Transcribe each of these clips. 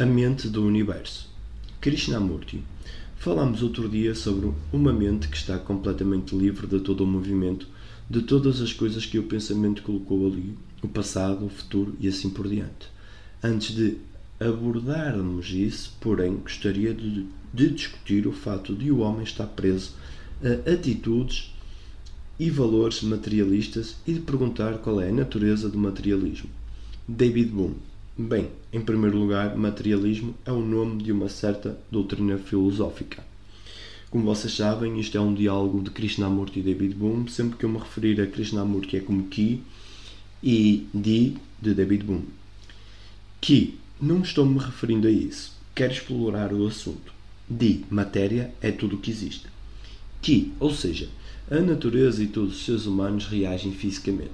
A mente do universo. Krishnamurti. Falámos outro dia sobre uma mente que está completamente livre de todo o movimento, de todas as coisas que o pensamento colocou ali, o passado, o futuro e assim por diante. Antes de abordarmos isso, porém, gostaria de discutir o fato de o homem estar preso a atitudes e valores materialistas e de perguntar qual é a natureza do materialismo. David Bohm. Bem, em primeiro lugar, materialismo é o nome de uma certa doutrina filosófica. Como vocês sabem, isto é um diálogo de Krishnamurti e David Bohm. Sempre que eu me referir a Krishnamurti é como Ki e Di de David Bohm. Ki, não estou me referindo a isso. Quero explorar o assunto. Di, matéria é tudo o que existe. Ki, ou seja, a natureza e todos os seres humanos reagem fisicamente.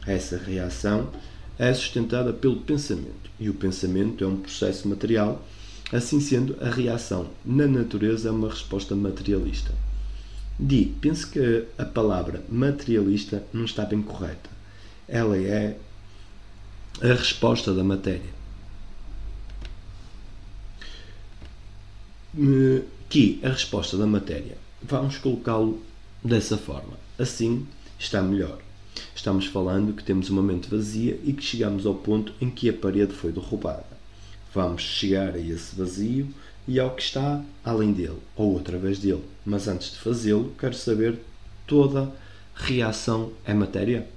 Essa reação é sustentada pelo pensamento, e o pensamento é um processo material. Assim sendo, a reação na natureza é uma resposta materialista. Penso que a palavra materialista não está bem correta. Ela é a resposta da matéria. A resposta da matéria. Vamos colocá-lo dessa forma. Assim está melhor. Estamos falando que temos uma mente vazia e que chegamos ao ponto em que a parede foi derrubada. Vamos chegar a esse vazio e ao que está além dele, ou através dele. Mas antes de fazê-lo, quero saber, toda reação é matéria?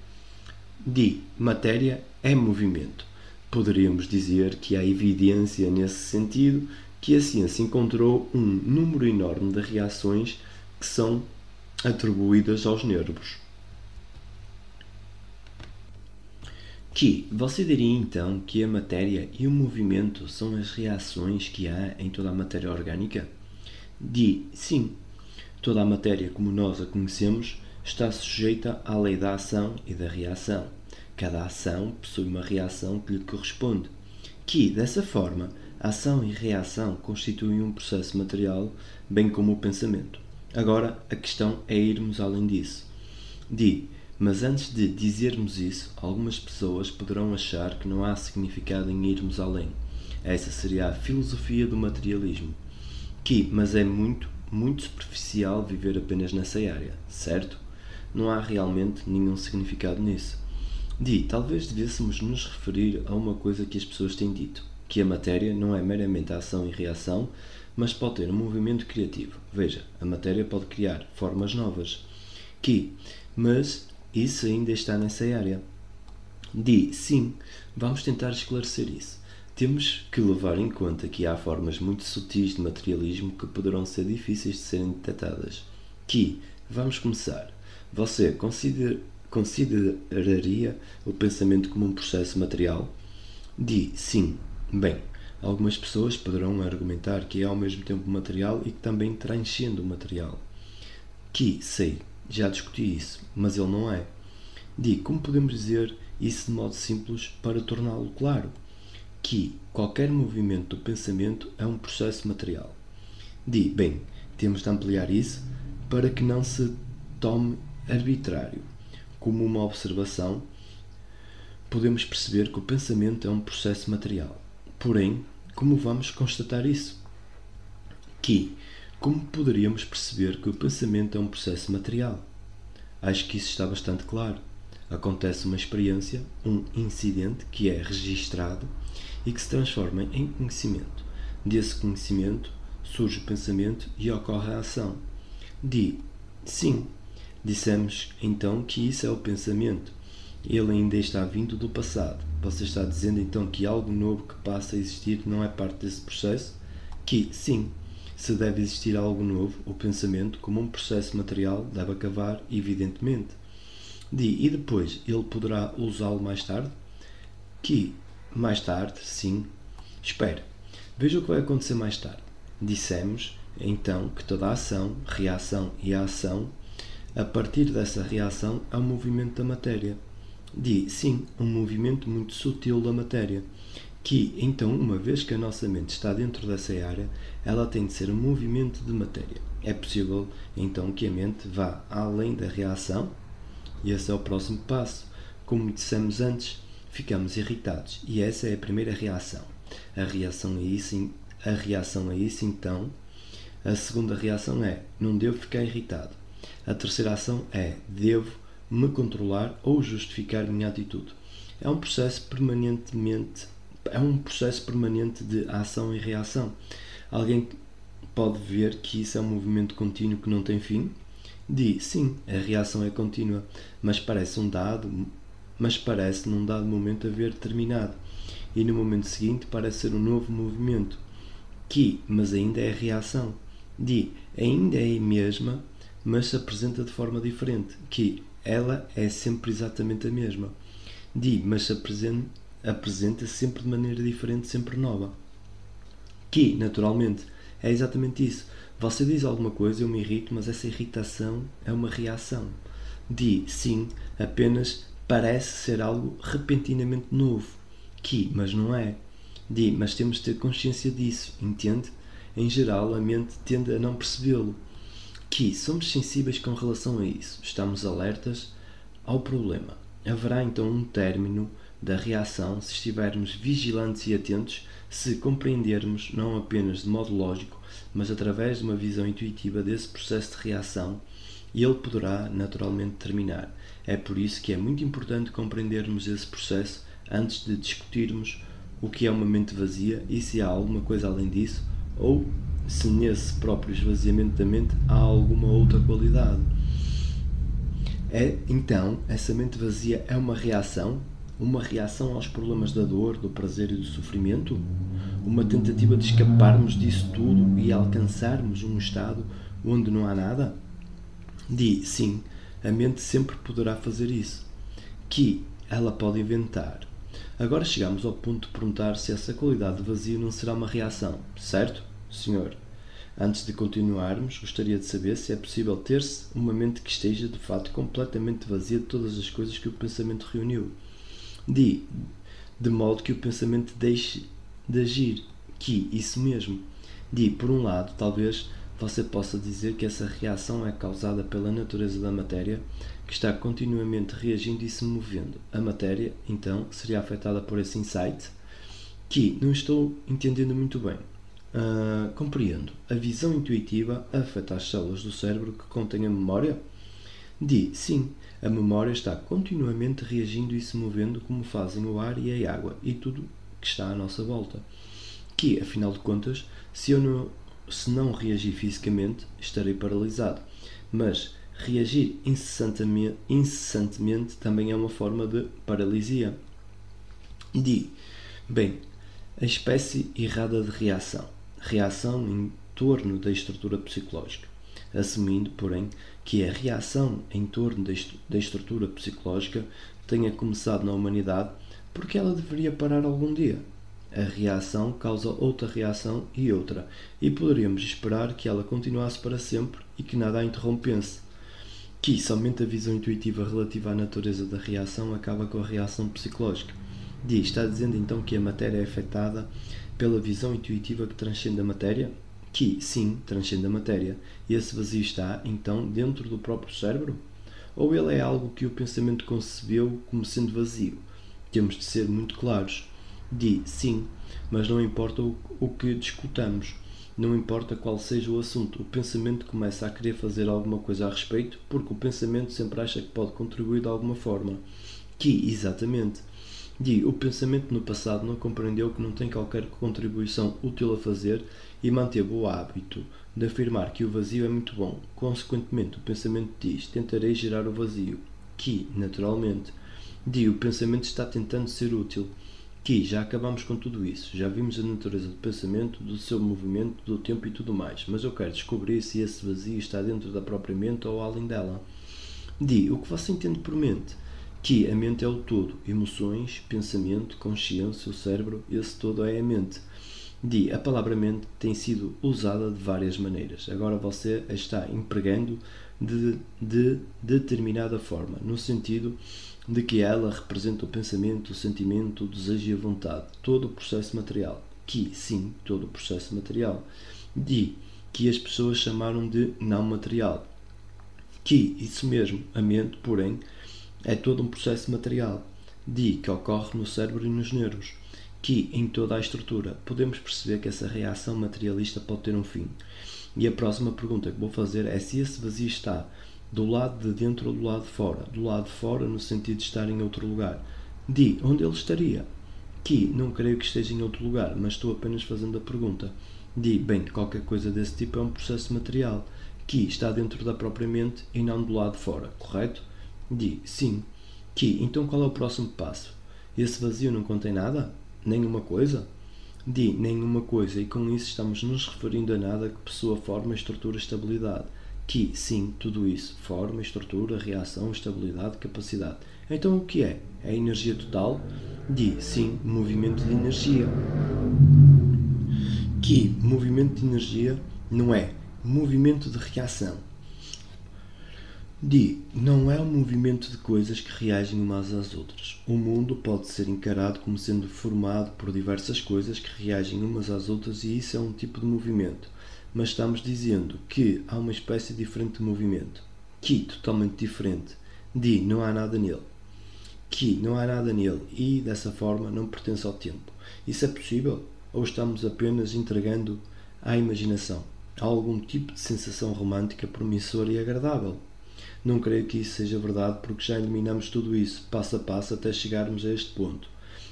Matéria é movimento. Poderíamos dizer que há evidência nesse sentido que a ciência encontrou um número enorme de reações que são atribuídas aos nervos. Você diria então que a matéria e o movimento são as reações que há em toda a matéria orgânica? Sim. Toda a matéria como nós a conhecemos está sujeita à lei da ação e da reação. Cada ação possui uma reação que lhe corresponde. Dessa forma, a ação e reação constituem um processo material, bem como o pensamento. Agora, a questão é irmos além disso. Mas antes de dizermos isso, algumas pessoas poderão achar que não há significado em irmos além. Essa seria a filosofia do materialismo. Mas é muito superficial viver apenas nessa área, certo? Não há realmente nenhum significado nisso. Talvez devêssemos nos referir a uma coisa que as pessoas têm dito, que a matéria não é meramente a ação e reação, mas pode ter um movimento criativo. Veja, a matéria pode criar formas novas. Mas isso ainda está nessa área. Sim, vamos tentar esclarecer isso. Temos que levar em conta que há formas muito sutis de materialismo que poderão ser difíceis de serem detectadas. Vamos começar. Você consideraria o pensamento como um processo material? Sim. Bem, algumas pessoas poderão argumentar que é ao mesmo tempo material e que também transcende o material. Sei. Já discuti isso, mas ele não é. Como podemos dizer isso de modo simples para torná-lo claro? Qualquer movimento do pensamento é um processo material. Bem, temos de ampliar isso para que não se tome arbitrário. Como uma observação, podemos perceber que o pensamento é um processo material. Porém, como vamos constatar isso? Como poderíamos perceber que o pensamento é um processo material? Acho que isso está bastante claro. Acontece uma experiência, um incidente que é registrado e que se transforma em conhecimento. Desse conhecimento surge o pensamento e ocorre a ação. Sim. Dissemos então que isso é o pensamento. Ele ainda está vindo do passado. Você está dizendo então que algo novo que passa a existir não é parte desse processo? Sim. Se deve existir algo novo, o pensamento, como um processo material, deve acabar, evidentemente. E depois, ele poderá usá-lo mais tarde? Mais tarde, sim. Espere, veja o que vai acontecer mais tarde. Dissemos, então, que toda a ação, reação e a ação, a partir dessa reação, é um movimento da matéria. Sim, um movimento muito sutil da matéria. Então, uma vez que a nossa mente está dentro dessa área, ela tem de ser um movimento de matéria. É possível, então, que a mente vá além da reação? E esse é o próximo passo. Como dissemos antes, ficamos irritados. E essa é a primeira reação. A reação a isso, então, a segunda reação é: não devo ficar irritado. A terceira ação é: devo me controlar ou justificar a minha atitude. É um processo permanente de ação e reação. Alguém pode ver que isso é um movimento contínuo que não tem fim? Diz, sim, a reação é contínua, mas parece num dado momento haver terminado, e no momento seguinte parece ser um novo movimento, mas ainda é a reação. Ainda é a mesma, mas se apresenta de forma diferente, ela é sempre exatamente a mesma. Mas se apresenta sempre de maneira diferente, sempre nova. Naturalmente, é exatamente isso. Você diz alguma coisa, eu me irrito, mas essa irritação é uma reação. Sim, apenas parece ser algo repentinamente novo. Mas não é. Mas temos de ter consciência disso, entende? Em geral, a mente tende a não percebê-lo. Somos sensíveis com relação a isso. Estamos alertas ao problema. Haverá então um término da reação se estivermos vigilantes e atentos, se compreendermos, não apenas de modo lógico, mas através de uma visão intuitiva desse processo de reação, e ele poderá naturalmente terminar. É por isso que é muito importante compreendermos esse processo antes de discutirmos o que é uma mente vazia e se há alguma coisa além disso, ou se nesse próprio esvaziamento da mente há alguma outra qualidade. Então, essa mente vazia é uma reação aos problemas da dor, do prazer e do sofrimento? Uma tentativa de escaparmos disso tudo e alcançarmos um estado onde não há nada? Sim, a mente sempre poderá fazer isso. Ela pode inventar. Agora chegamos ao ponto de perguntar se essa qualidade de vazio não será uma reação, certo, senhor? Antes de continuarmos, gostaria de saber se é possível ter-se uma mente que esteja, de fato, completamente vazia de todas as coisas que o pensamento reuniu. De modo que o pensamento deixe de agir. Isso mesmo. Por um lado, talvez você possa dizer que essa reação é causada pela natureza da matéria, que está continuamente reagindo e se movendo. A matéria, então, seria afetada por esse insight? Não estou entendendo muito bem. Compreendo. A visão intuitiva afeta as células do cérebro que contêm a memória? Sim, a memória está continuamente reagindo e se movendo como fazem o ar e a água e tudo que está à nossa volta. Afinal de contas, se não reagir fisicamente, estarei paralisado. Mas reagir incessantemente também é uma forma de paralisia. Bem, a espécie errada de reação em torno da estrutura psicológica, assumindo, porém, que a reação em torno da estrutura psicológica tenha começado na humanidade, porque ela deveria parar algum dia. A reação causa outra reação e outra, e poderíamos esperar que ela continuasse para sempre e que nada a interrompesse. Somente a visão intuitiva relativa à natureza da reação acaba com a reação psicológica. Está dizendo então que a matéria é afetada pela visão intuitiva que transcende a matéria? Sim, transcende a matéria. E esse vazio está, então, dentro do próprio cérebro? Ou ele é algo que o pensamento concebeu como sendo vazio? Temos de ser muito claros. Sim, mas não importa o que discutamos. Não importa qual seja o assunto. O pensamento começa a querer fazer alguma coisa a respeito, porque o pensamento sempre acha que pode contribuir de alguma forma. Exatamente. O pensamento no passado não compreendeu que não tem qualquer contribuição útil a fazer e manteve o hábito de afirmar que o vazio é muito bom. Consequentemente, o pensamento diz: tentarei gerar o vazio. Naturalmente, o pensamento está tentando ser útil. Já acabamos com tudo isso. Já vimos a natureza do pensamento, do seu movimento, do tempo e tudo mais. Mas eu quero descobrir se esse vazio está dentro da própria mente ou além dela. O que você entende por mente? A mente é o todo. Emoções, pensamento, consciência, o cérebro, esse todo é a mente. A palavra mente tem sido usada de várias maneiras. Agora você a está empregando de determinada forma, no sentido de que ela representa o pensamento, o sentimento, o desejo e a vontade, todo o processo material. Sim, todo o processo material. Que as pessoas chamaram de não material. Isso mesmo, a mente, porém, é todo um processo material. Que ocorre no cérebro e nos nervos. que em toda a estrutura podemos perceber que essa reação materialista pode ter um fim. E a próxima pergunta que vou fazer é se esse vazio está do lado de dentro ou do lado de fora. Do lado de fora no sentido de estar em outro lugar. Di onde ele estaria. Que não creio que esteja em outro lugar, mas estou apenas fazendo a pergunta. Di, bem, qualquer coisa desse tipo é um processo material, que está dentro da própria mente e não do lado de fora, correto? Di, sim. Que, então qual é o próximo passo? Esse vazio não contém nada? Nenhuma coisa? Di, nenhuma coisa, e com isso estamos nos referindo a nada que possua forma, estrutura e estabilidade. Que, sim, tudo isso, forma, estrutura, reação, estabilidade, capacidade. Então o que é? É a energia total? Di, sim, movimento de energia. Que movimento de energia não é movimento de reação. Di, não é um movimento de coisas que reagem umas às outras. O mundo pode ser encarado como sendo formado por diversas coisas que reagem umas às outras e isso é um tipo de movimento. Mas estamos dizendo que há uma espécie diferente de movimento. Que totalmente diferente. Di, não há nada nele. Que não há nada nele e, dessa forma, não pertence ao tempo. Isso é possível? Ou estamos apenas entregando à imaginação a algum tipo de sensação romântica, promissora e agradável? Não creio que isso seja verdade porque já eliminamos tudo isso, passo a passo, até chegarmos a este ponto.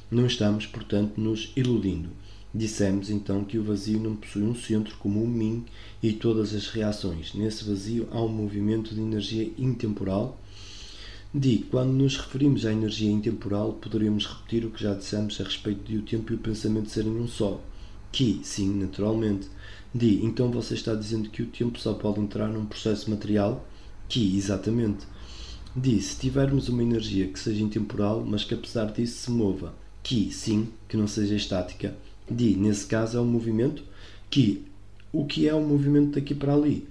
Não estamos, portanto, nos iludindo. Dissemos então que o vazio não possui um centro como o mim e todas as reações. Nesse vazio há um movimento de energia intemporal. Di, quando nos referimos à energia intemporal, poderíamos repetir o que já dissemos a respeito de o tempo e o pensamento serem um só. Que, sim, naturalmente. Di, então você está dizendo que o tempo só pode entrar num processo material? Que, exatamente. Di, se tivermos uma energia que seja intemporal, mas que apesar disso se mova. Que, sim, que não seja estática. Di, nesse caso é um movimento? Que, o que é um movimento daqui para ali?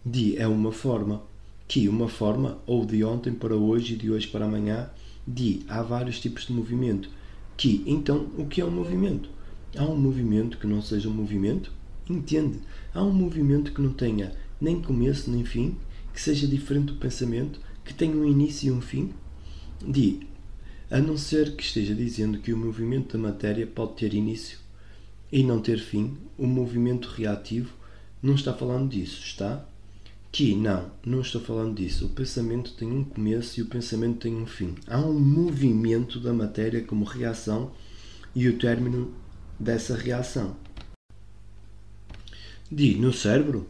Di, é uma forma. Que uma forma, ou de ontem para hoje e de hoje para amanhã. Di, há vários tipos de movimento. Que, então, o que é um movimento? Há um movimento que não seja um movimento? Entende? Há um movimento que não tenha nem começo nem fim, que seja diferente do pensamento, que tenha um início e um fim? Di, a não ser que esteja dizendo que o movimento da matéria pode ter início e não ter fim, o movimento reativo, não está falando disso, está? Que, não estou falando disso. O pensamento tem um começo e o pensamento tem um fim. Há um movimento da matéria como reação e o término dessa reação. Di, no cérebro?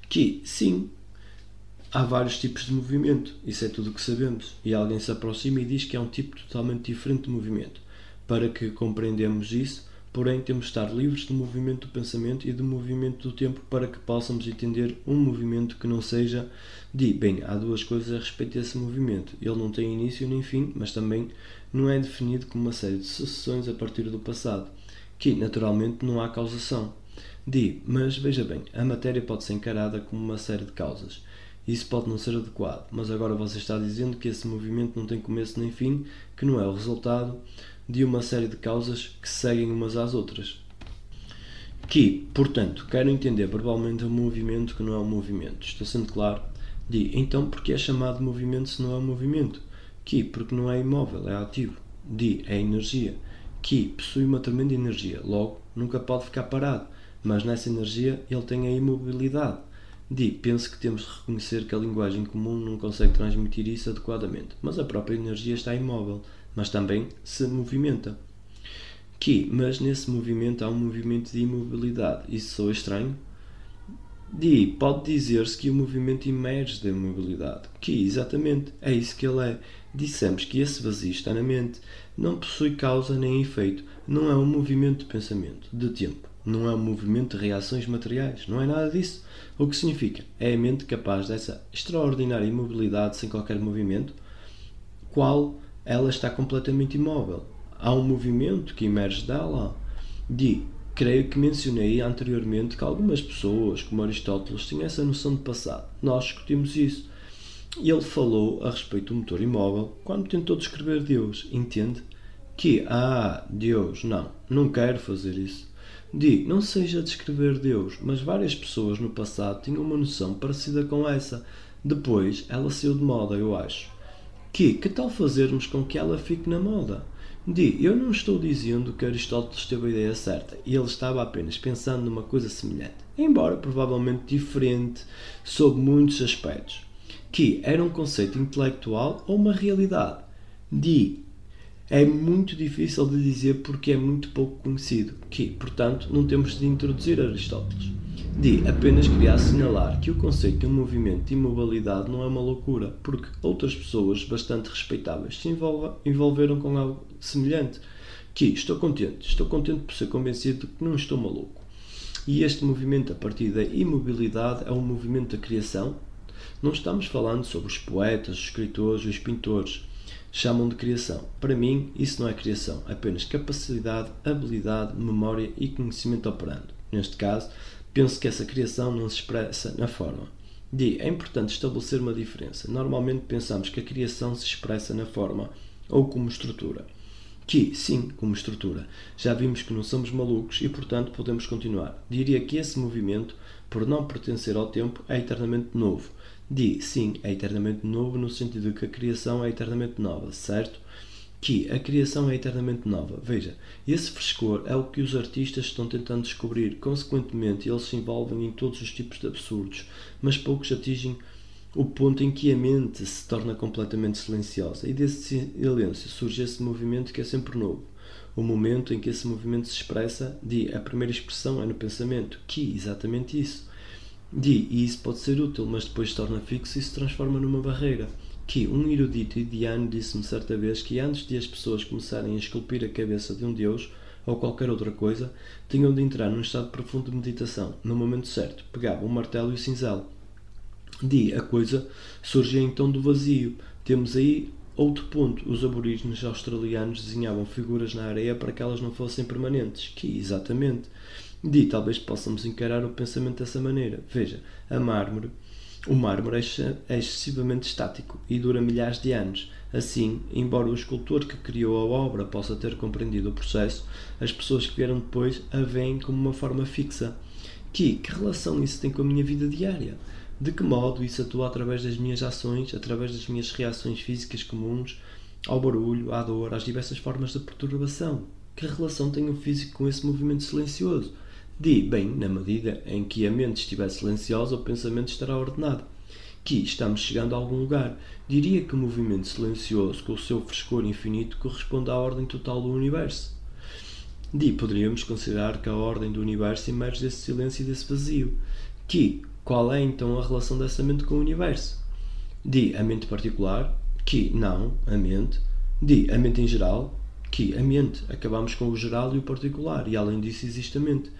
Que, sim, há vários tipos de movimento. Isso é tudo o que sabemos. E alguém se aproxima e diz que é um tipo totalmente diferente de movimento. Para que compreendamos isso, porém temos de estar livres do movimento do pensamento e do movimento do tempo para que possamos entender um movimento que não seja bem, há duas coisas a respeito desse movimento. Ele não tem início nem fim, mas também não é definido como uma série de sucessões a partir do passado, que naturalmente não há causação. Mas veja bem, a matéria pode ser encarada como uma série de causas. Isso pode não ser adequado, mas agora você está dizendo que esse movimento não tem começo nem fim, que não é o resultado de uma série de causas que seguem umas às outras. Que, portanto, quero entender verbalmente um movimento que não é um movimento. Estou sendo claro? Então porque é chamado de movimento se não é um movimento? Que, porque não é imóvel, é ativo. É energia. Que possui uma tremenda energia, logo, nunca pode ficar parado, mas nessa energia ele tem a imobilidade. Penso que temos de reconhecer que a linguagem comum não consegue transmitir isso adequadamente, mas a própria energia está imóvel, mas também se movimenta. Mas nesse movimento há um movimento de imobilidade. Isso soa estranho? Pode dizer-se que o movimento emerge da imobilidade. Exatamente, é isso que ele é. Dissemos que esse vazio está na mente. Não possui causa nem efeito. Não é um movimento de pensamento, de tempo. Não é um movimento de reações materiais. Não é nada disso. O que significa? É a mente capaz dessa extraordinária imobilidade sem qualquer movimento, qual ela está completamente imóvel. Há um movimento que emerge dela. Creio que mencionei anteriormente que algumas pessoas, como Aristóteles, tinham essa noção de passado. Nós discutimos isso. Ele falou a respeito do motor imóvel quando tentou descrever Deus. Entende? Deus, não quero fazer isso. Não seja descrever Deus, mas várias pessoas no passado tinham uma noção parecida com essa. Depois, ela saiu de moda, eu acho. Que tal fazermos com que ela fique na moda? Eu não estou dizendo que Aristóteles teve a ideia certa, e ele estava apenas pensando numa coisa semelhante, embora provavelmente diferente sob muitos aspectos, que era um conceito intelectual ou uma realidade. É muito difícil de dizer porque é muito pouco conhecido, portanto, não temos de introduzir Aristóteles. Apenas queria assinalar que o conceito de um movimento de imobilidade não é uma loucura, porque outras pessoas bastante respeitáveis se envolveram com algo semelhante. Estou contente por ser convencido de que não estou maluco. E este movimento a partir da imobilidade é um movimento da criação? Não estamos falando sobre os poetas, os escritores e os pintores. Chamam de criação. Para mim, isso não é criação, apenas capacidade, habilidade, memória e conhecimento operando. Neste caso, penso que essa criação não se expressa na forma. É importante estabelecer uma diferença. Normalmente pensamos que a criação se expressa na forma ou como estrutura. Sim, como estrutura. Já vimos que não somos malucos e, portanto, podemos continuar. Diria que esse movimento, por não pertencer ao tempo, é eternamente novo. Sim, é eternamente novo no sentido de que a criação é eternamente nova, certo? A criação é eternamente nova. Veja, esse frescor é o que os artistas estão tentando descobrir. Consequentemente, eles se envolvem em todos os tipos de absurdos, mas poucos atingem o ponto em que a mente se torna completamente silenciosa. E desse silêncio surge esse movimento que é sempre novo. O momento em que esse movimento se expressa, a primeira expressão é no pensamento. Exatamente isso. E isso pode ser útil, mas depois se torna fixo e se transforma numa barreira. Um erudito indiano disse-me certa vez que antes de as pessoas começarem a esculpir a cabeça de um deus ou qualquer outra coisa, tinham de entrar num estado profundo de meditação. No momento certo, pegavam o martelo e o cinzel. A coisa surge então do vazio. Temos aí outro ponto. Os aborígenes australianos desenhavam figuras na areia para que elas não fossem permanentes. Exatamente. Talvez possamos encarar o pensamento dessa maneira. Veja, o mármore é excessivamente estático e dura milhares de anos. Assim, embora o escultor que criou a obra possa ter compreendido o processo, as pessoas que vieram depois a veem como uma forma fixa. Que relação isso tem com a minha vida diária? De que modo isso atua através das minhas ações, através das minhas reações físicas comuns, ao barulho, à dor, às diversas formas de perturbação? Que relação tem o físico com esse movimento silencioso? Na medida em que a mente estiver silenciosa, o pensamento estará ordenado. Estamos chegando a algum lugar. Diria que o movimento silencioso, com o seu frescor infinito, corresponde à ordem total do universo. Poderíamos considerar que a ordem do universo emerge desse silêncio e desse vazio. Qual é então a relação dessa mente com o universo? A mente particular? Não, a mente. A mente em geral? A mente. Acabamos com o geral e o particular, e além disso existe a mente.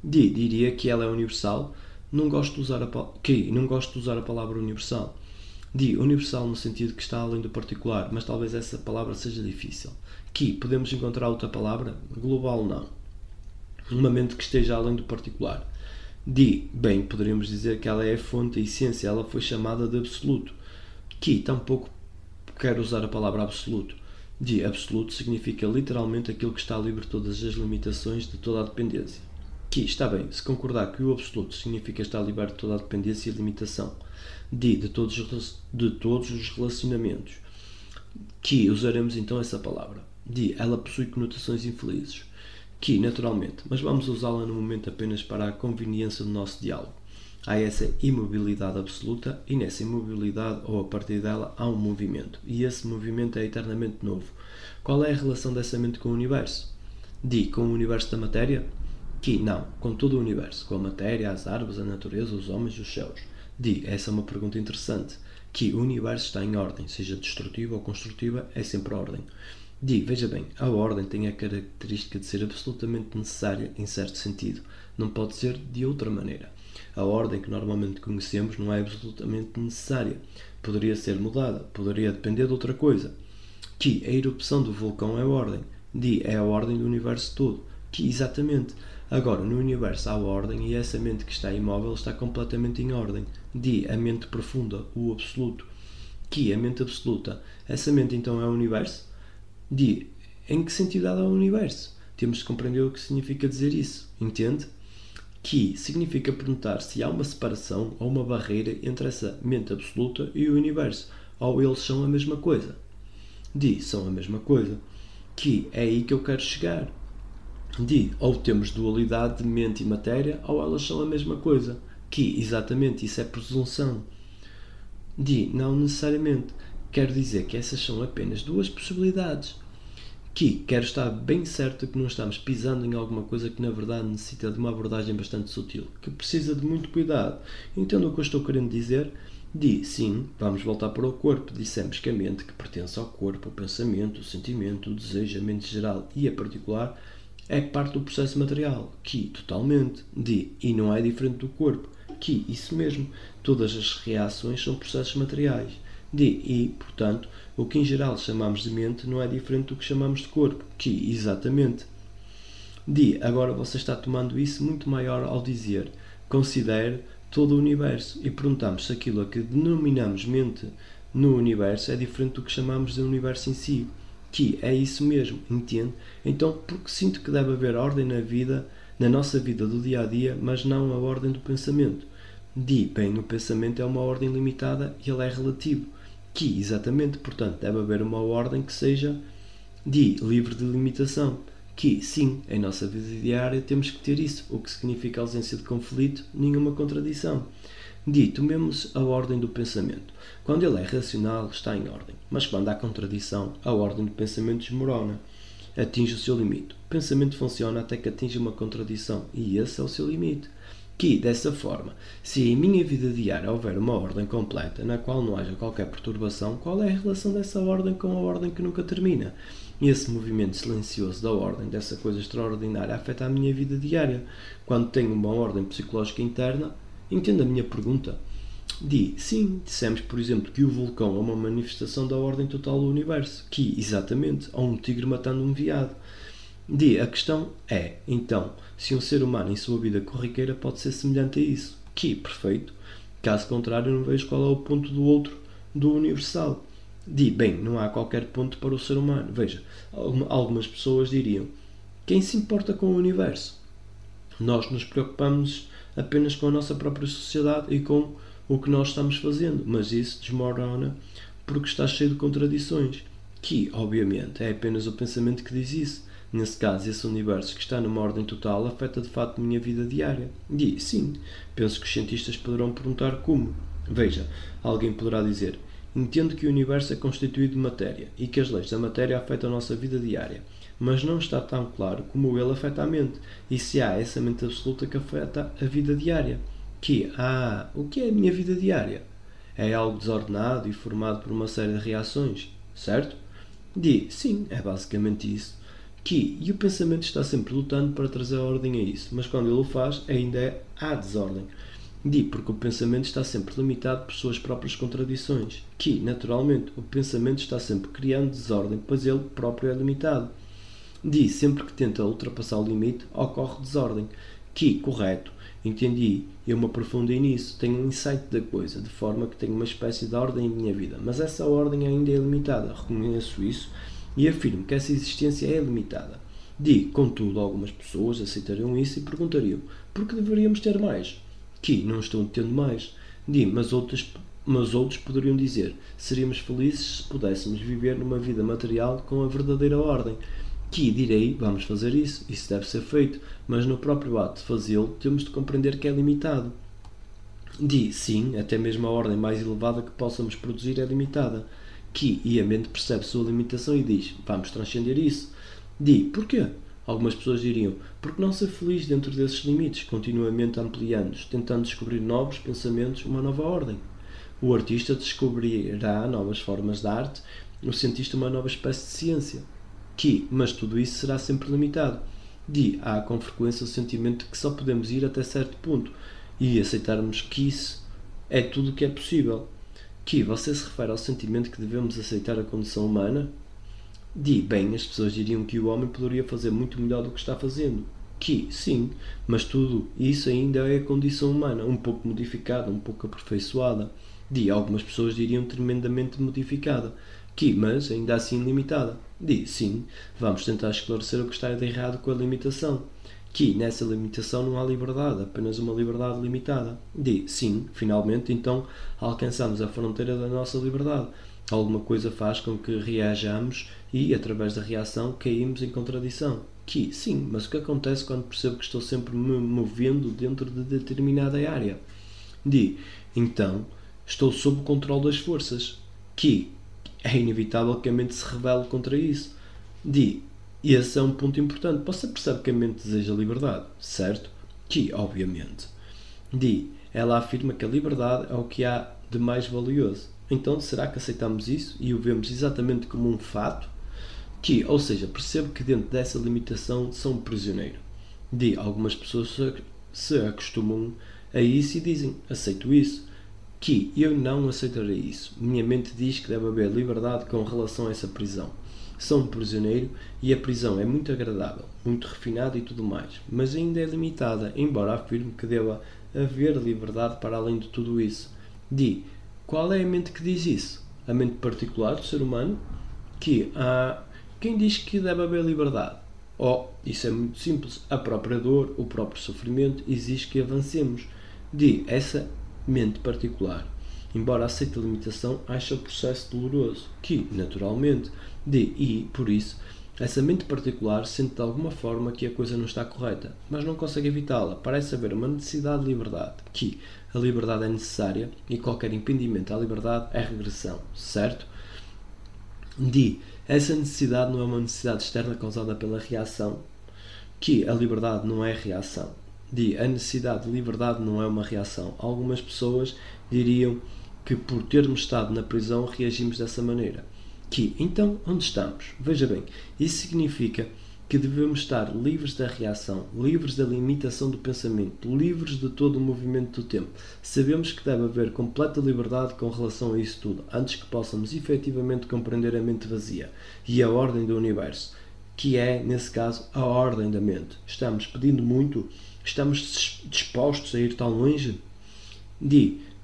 Diria que ela é universal. Não gosto de usar a palavra universal. Universal no sentido que está além do particular, mas talvez essa palavra seja difícil. Podemos encontrar outra palavra? Global não. Uma mente que esteja além do particular. Poderíamos dizer que ela é a fonte, a essência, ela foi chamada de absoluto. Tampouco quero usar a palavra absoluto. Absoluto significa literalmente aquilo que está livre de todas as limitações, de toda a dependência. Está bem, se concordar que o absoluto significa estar liberto de toda a dependência e limitação, de todos os relacionamentos, usaremos então essa palavra. Ela possui conotações infelizes. Naturalmente, mas vamos usá-la no momento apenas para a conveniência do nosso diálogo. Há essa imobilidade absoluta e nessa imobilidade ou a partir dela há um movimento. E esse movimento é eternamente novo. Qual é a relação dessa mente com o universo? Com o universo da matéria? Não, com todo o universo. Com a matéria, as árvores, a natureza, os homens e os céus. Essa é uma pergunta interessante. O universo está em ordem, seja destrutiva ou construtiva, é sempre ordem. Veja bem, a ordem tem a característica de ser absolutamente necessária em certo sentido. Não pode ser de outra maneira. A ordem que normalmente conhecemos não é absolutamente necessária. Poderia ser mudada, poderia depender de outra coisa. A erupção do vulcão é ordem. É a ordem do universo todo. Exatamente. Agora, no universo há ordem e essa mente que está imóvel está completamente em ordem. A mente profunda, o absoluto. A mente absoluta. Essa mente então é o universo? Em que sentido há o universo? Temos de compreender o que significa dizer isso, entende? Significa perguntar se há uma separação ou uma barreira entre essa mente absoluta e o universo, ou eles são a mesma coisa. São a mesma coisa. que é aí que eu quero chegar. Ou temos dualidade de mente e matéria, ou elas são a mesma coisa. Exatamente, isso é presunção. Não necessariamente. Quero dizer que essas são apenas duas possibilidades. Quero estar bem certo que não estamos pisando em alguma coisa que na verdade necessita de uma abordagem bastante sutil, que precisa de muito cuidado. Entendo o que eu estou querendo dizer? Sim, vamos voltar para o corpo. Dissemos que a mente, que pertence ao corpo, o pensamento, o sentimento, o desejo, a mente geral e a particular, é parte do processo material. Totalmente. E não é diferente do corpo. Isso mesmo. Todas as reações são processos materiais. Portanto, o que em geral chamamos de mente não é diferente do que chamamos de corpo. Exatamente. Agora você está tomando isso muito maior ao dizer considere todo o universo e perguntamos se aquilo a que denominamos mente no universo é diferente do que chamamos de universo em si. É isso mesmo, entende? Então, porque sinto que deve haver ordem na vida, na nossa vida do dia a dia, mas não a ordem do pensamento. Bem, o pensamento é uma ordem limitada e ele é relativo. Exatamente, portanto, deve haver uma ordem que seja livre de limitação. Sim, em nossa vida diária temos que ter isso, o que significa ausência de conflito, nenhuma contradição. Tomemos a ordem do pensamento. Quando ele é racional, está em ordem, mas quando há contradição, a ordem do pensamento desmorona, atinge o seu limite. O pensamento funciona até que atinge uma contradição, e esse é o seu limite. Dessa forma, se em minha vida diária houver uma ordem completa, na qual não haja qualquer perturbação, qual é a relação dessa ordem com a ordem que nunca termina? Esse movimento silencioso da ordem, dessa coisa extraordinária, afeta a minha vida diária. Quando tenho uma ordem psicológica interna, entenda a minha pergunta. Sim, dissemos, por exemplo, que o vulcão é uma manifestação da ordem total do universo. Exatamente, ou um tigre matando um veado. A questão é, então, se um ser humano em sua vida corriqueira pode ser semelhante a isso. Perfeito. Caso contrário, não vejo qual é o ponto do outro, do universal. Bem, não há qualquer ponto para o ser humano. Veja, algumas pessoas diriam, quem se importa com o universo? Nós nos preocupamos apenas com a nossa própria sociedade e com o que nós estamos fazendo, mas isso desmorona porque está cheio de contradições. Obviamente, é apenas o pensamento que diz isso. Nesse caso, esse universo que está numa ordem total afeta de facto a minha vida diária. Sim, penso que os cientistas poderão perguntar como. Veja, alguém poderá dizer, entendo que o universo é constituído de matéria e que as leis da matéria afetam a nossa vida diária, mas não está tão claro como ele afeta a mente e se há essa mente absoluta que afeta a vida diária. O que é a minha vida diária? É algo desordenado e formado por uma série de reações, certo? Sim, é basicamente isso. E o pensamento está sempre lutando para trazer a ordem a isso, mas quando ele o faz, ainda há desordem. Porque o pensamento está sempre limitado por suas próprias contradições. Naturalmente, o pensamento está sempre criando desordem, pois ele próprio é limitado. Sempre que tenta ultrapassar o limite, ocorre desordem. Correto, entendi, eu me aprofundei nisso, tenho um insight da coisa, de forma que tenho uma espécie de ordem em minha vida, mas essa ordem ainda é limitada, reconheço isso, e afirmo que essa existência é limitada. Contudo, algumas pessoas aceitariam isso e perguntariam, por que deveríamos ter mais? Não estou tendo mais. Mas outros poderiam dizer, seríamos felizes se pudéssemos viver numa vida material com a verdadeira ordem. Direi, vamos fazer isso deve ser feito, mas no próprio ato de fazê-lo temos de compreender que é limitado. Sim, até mesmo a ordem mais elevada que possamos produzir é limitada. E a mente percebe sua limitação e diz, vamos transcender isso. Porquê? Algumas pessoas diriam, porque não ser feliz dentro desses limites, continuamente ampliando-os, tentando descobrir novos pensamentos, uma nova ordem. O artista descobrirá novas formas de arte, o cientista uma nova espécie de ciência. Mas tudo isso será sempre limitado. Há com frequência o sentimento de que só podemos ir até certo ponto e aceitarmos que isso é tudo o que é possível. Você se refere ao sentimento que devemos aceitar a condição humana? Bem, as pessoas diriam que o homem poderia fazer muito melhor do que está fazendo. Sim, mas tudo isso ainda é a condição humana, um pouco modificada, um pouco aperfeiçoada. Algumas pessoas diriam tremendamente modificada. Mas ainda assim limitada. Sim, vamos tentar esclarecer o que está de errado com a limitação. Nessa limitação não há liberdade, apenas uma liberdade limitada. Sim, finalmente então alcançamos a fronteira da nossa liberdade. Alguma coisa faz com que reajamos e, através da reação, caímos em contradição. Que, sim, mas o que acontece quando percebo que estou sempre me movendo dentro de determinada área? Então, estou sob o controle das forças. Que é inevitável que a mente se rebele contra isso. Esse é um ponto importante. Você percebe que a mente deseja liberdade, certo? Que, obviamente. Ela afirma que a liberdade é o que há de mais valioso. Então, será que aceitamos isso e o vemos exatamente como um fato? Ou seja, percebo que dentro dessa limitação sou um prisioneiro. Algumas pessoas se acostumam a isso e dizem, aceito isso. Eu não aceitarei isso. Minha mente diz que deve haver liberdade com relação a essa prisão. Sou um prisioneiro e a prisão é muito agradável, muito refinada e tudo mais, mas ainda é limitada, embora afirme que deva haver liberdade para além de tudo isso. Qual é a mente que diz isso? A mente particular do ser humano? Quem diz que deve haver liberdade? Isso é muito simples. A própria dor, o próprio sofrimento exige que avancemos. Essa mente particular, embora aceite a limitação, acha o processo doloroso, naturalmente, e, por isso, essa mente particular sente de alguma forma que a coisa não está correta, mas não consegue evitá-la. Parece haver uma necessidade de liberdade, a liberdade é necessária e qualquer impedimento à liberdade é regressão, certo? Essa necessidade não é uma necessidade externa causada pela reação, a liberdade não é reação. A necessidade de liberdade não é uma reação. Algumas pessoas diriam que por termos estado na prisão reagimos dessa maneira. Então, onde estamos? Veja bem, isso significa que devemos estar livres da reação, livres da limitação do pensamento, livres de todo o movimento do tempo. Sabemos que deve haver completa liberdade com relação a isso tudo, antes que possamos efetivamente compreender a mente vazia e a ordem do universo, que é, nesse caso, a ordem da mente. Estamos pedindo muito? Estamos dispostos a ir tão longe?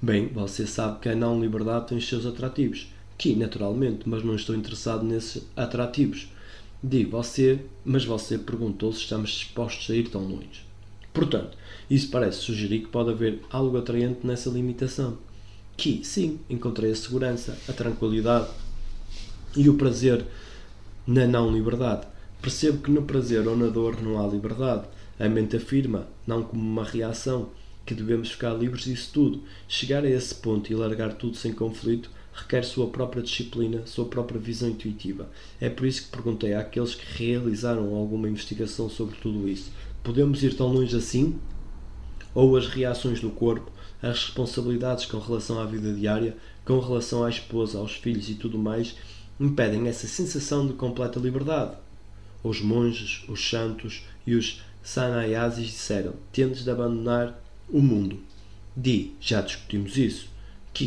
Bem, você sabe que a não-liberdade tem os seus atrativos, naturalmente, mas não estou interessado nesses atrativos. Mas você perguntou se estamos dispostos a ir tão longe. Portanto, isso parece sugerir que pode haver algo atraente nessa limitação. Sim, encontrei a segurança, a tranquilidade e o prazer na não-liberdade. Percebo que no prazer ou na dor não há liberdade. A mente afirma, não como uma reação, que devemos ficar livres disso tudo. Chegar a esse ponto e largar tudo sem conflito requer sua própria disciplina, sua própria visão intuitiva. É por isso que perguntei àqueles que realizaram alguma investigação sobre tudo isso. Podemos ir tão longe assim? Ou as reações do corpo, as responsabilidades com relação à vida diária, com relação à esposa, aos filhos e tudo mais, impedem essa sensação de completa liberdade? Os monges, os santos e os sannyasis disseram, tendes de abandonar o mundo. Já discutimos isso?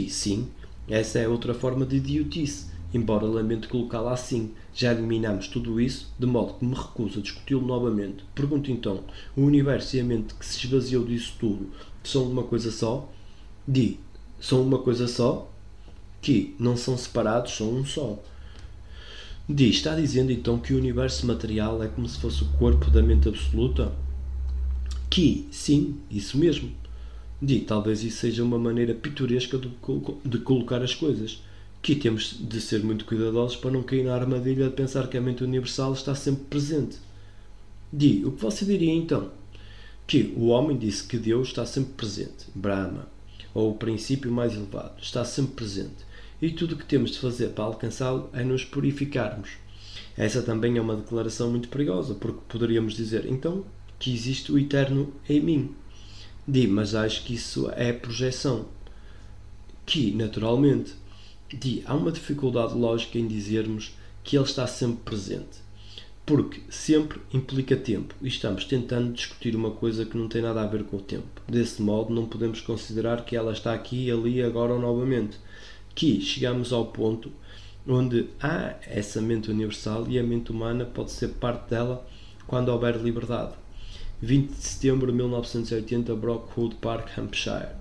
Sim, essa é outra forma de idiotice, embora lamento colocá-la assim. Já eliminamos tudo isso, de modo que me recuso a discuti-lo novamente. Pergunto então, o universo e a mente que se esvaziou disso tudo são uma coisa só? São uma coisa só? Não são separados, são um só. Está dizendo então que o universo material é como se fosse o corpo da mente absoluta? Sim, isso mesmo. Talvez isso seja uma maneira pitoresca de colocar as coisas. Temos de ser muito cuidadosos para não cair na armadilha de pensar que a mente universal está sempre presente. O que você diria então? O homem disse que Deus está sempre presente, Brahma, ou o princípio mais elevado, está sempre presente. E tudo o que temos de fazer para alcançá-lo é nos purificarmos. Essa também é uma declaração muito perigosa, porque poderíamos dizer, então, que existe o eterno em mim. Mas acho que isso é projeção. Naturalmente, há uma dificuldade lógica em dizermos que ele está sempre presente. Porque sempre implica tempo e estamos tentando discutir uma coisa que não tem nada a ver com o tempo. Desse modo, não podemos considerar que ela está aqui, ali, agora ou novamente. Chegamos ao ponto onde há essa mente universal e a mente humana pode ser parte dela quando houver liberdade. 20 de setembro de 1980, Brockwood Park, Hampshire.